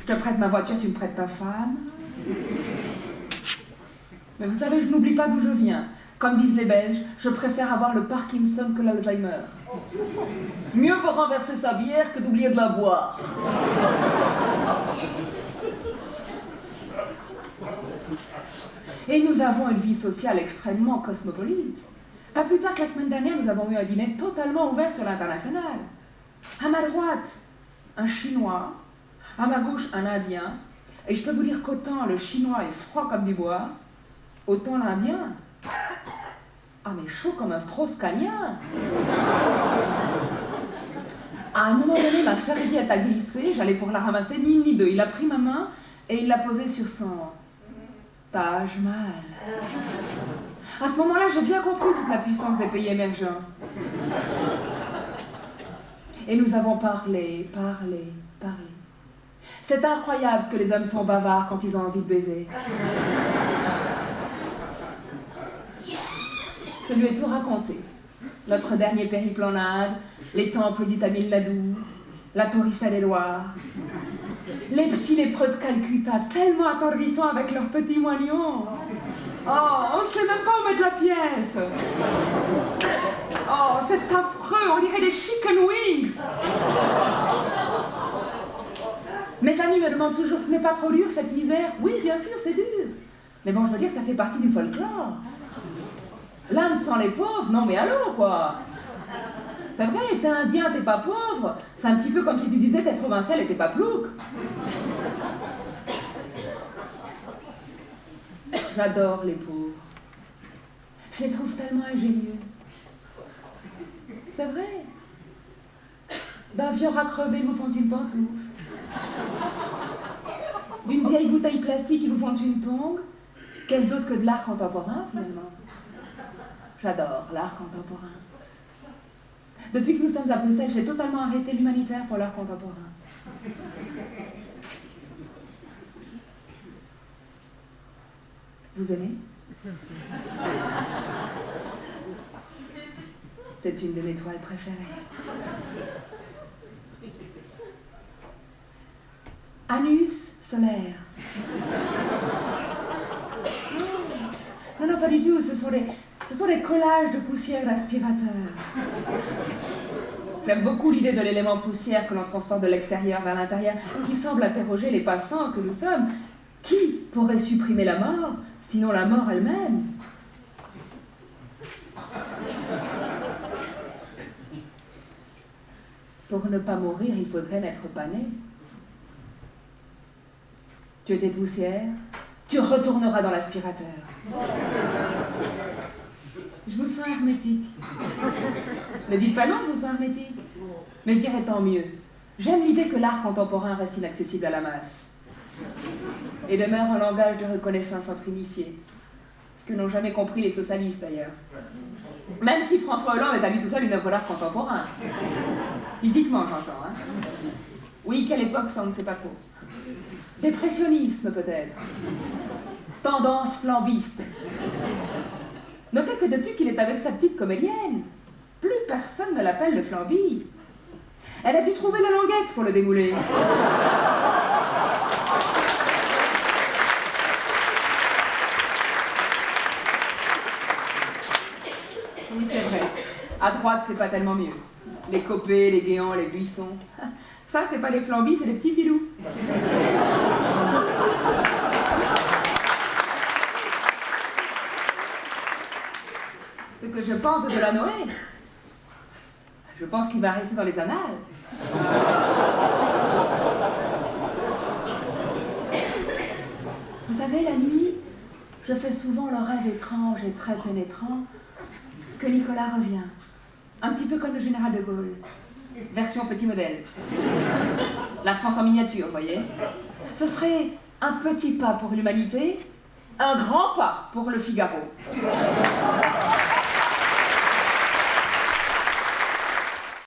Je te prête ma voiture, tu me prêtes ta femme. Mais vous savez, je n'oublie pas d'où je viens. Comme disent les Belges, je préfère avoir le Parkinson que l'Alzheimer. Mieux vaut renverser sa bière que d'oublier de la boire. Et nous avons une vie sociale extrêmement cosmopolite. Pas plus tard que la semaine dernière, nous avons eu un dîner totalement ouvert sur l'international. À ma droite, un Chinois. À ma gauche, un Indien. Et je peux vous dire qu'autant le Chinois est froid comme du bois, autant l'Indien... Ah, mais chaud comme un strauss-cahnien. À un moment donné, ma serviette a glissé, j'allais pour la ramasser, ni une ni deux. Il a pris ma main et il l'a posée sur son Taj Mahal. À ce moment-là, j'ai bien compris toute la puissance des pays émergents. Et nous avons parlé. C'est incroyable ce que les hommes sont bavards quand ils ont envie de baiser. Je lui ai tout raconté. Notre dernier périple en Inde, les temples du Tamil Nadu, la tourista des Loirs, les petits lépreux de Calcutta, tellement attendrissants avec leurs petits moignons. Oh, on ne sait même pas où mettre la pièce. Oh, c'est affreux, on dirait des chicken wings. Mes amis me demandent toujours, ce n'est pas trop dur cette misère? Oui, bien sûr, c'est dur. Mais bon, je veux dire, ça fait partie du folklore. L'Inde sans les pauvres, non mais allô quoi. C'est vrai, t'es indien, t'es pas pauvre. C'est un petit peu comme si tu disais t'es provincial et t'es pas plouc. J'adore les pauvres. Je les trouve tellement ingénieux. C'est vrai. D'un vieux rat crevé, ils vous font une pantoufle. D'une vieille bouteille plastique, ils vous font une tongue. Qu'est-ce d'autre que de l'art contemporain, finalement? J'adore l'art contemporain. Depuis que nous sommes à Bruxelles, j'ai totalement arrêté l'humanitaire pour l'art contemporain. Vous aimez? C'est une de mes toiles préférées. Anus solaire. Non, pas du tout, ce sont des collages de poussière d'aspirateur. J'aime beaucoup l'idée de l'élément poussière que l'on transporte de l'extérieur vers l'intérieur, qui semble interroger les passants que nous sommes. Qui pourrait supprimer la mort, sinon la mort elle-même? Pour ne pas mourir, il faudrait n'être pas né. Tu étais poussière, tu retourneras dans l'aspirateur. Je vous sens hermétique. Ne dites pas non, je vous sens hermétique. Mais je dirais tant mieux. J'aime l'idée que l'art contemporain reste inaccessible à la masse. Et demeure un langage de reconnaissance entre initiés. Ce que n'ont jamais compris les socialistes d'ailleurs. Même si François Hollande est à lui tout seul une œuvre d'art contemporain. Physiquement, j'entends. Hein. Oui, quelle époque, ça on ne sait pas trop. Dépressionnisme peut-être. Tendance flambiste. Notez que depuis qu'il est avec sa petite comédienne, plus personne ne l'appelle le Flamby. Elle a dû trouver la languette pour le démouler. Oui, c'est vrai. À droite, c'est pas tellement mieux. Les copées, les guéants, les buissons. Ça, c'est pas les Flambys, c'est des petits filous. Ce que je pense de Delanoë, je pense qu'il va rester dans les annales. Vous savez, la nuit, je fais souvent le rêve étrange et très pénétrant que Nicolas revient. Un petit peu comme le général de Gaulle. Version petit modèle. La France en miniature, vous voyez. Ce serait un petit pas pour l'humanité, un grand pas pour le Figaro.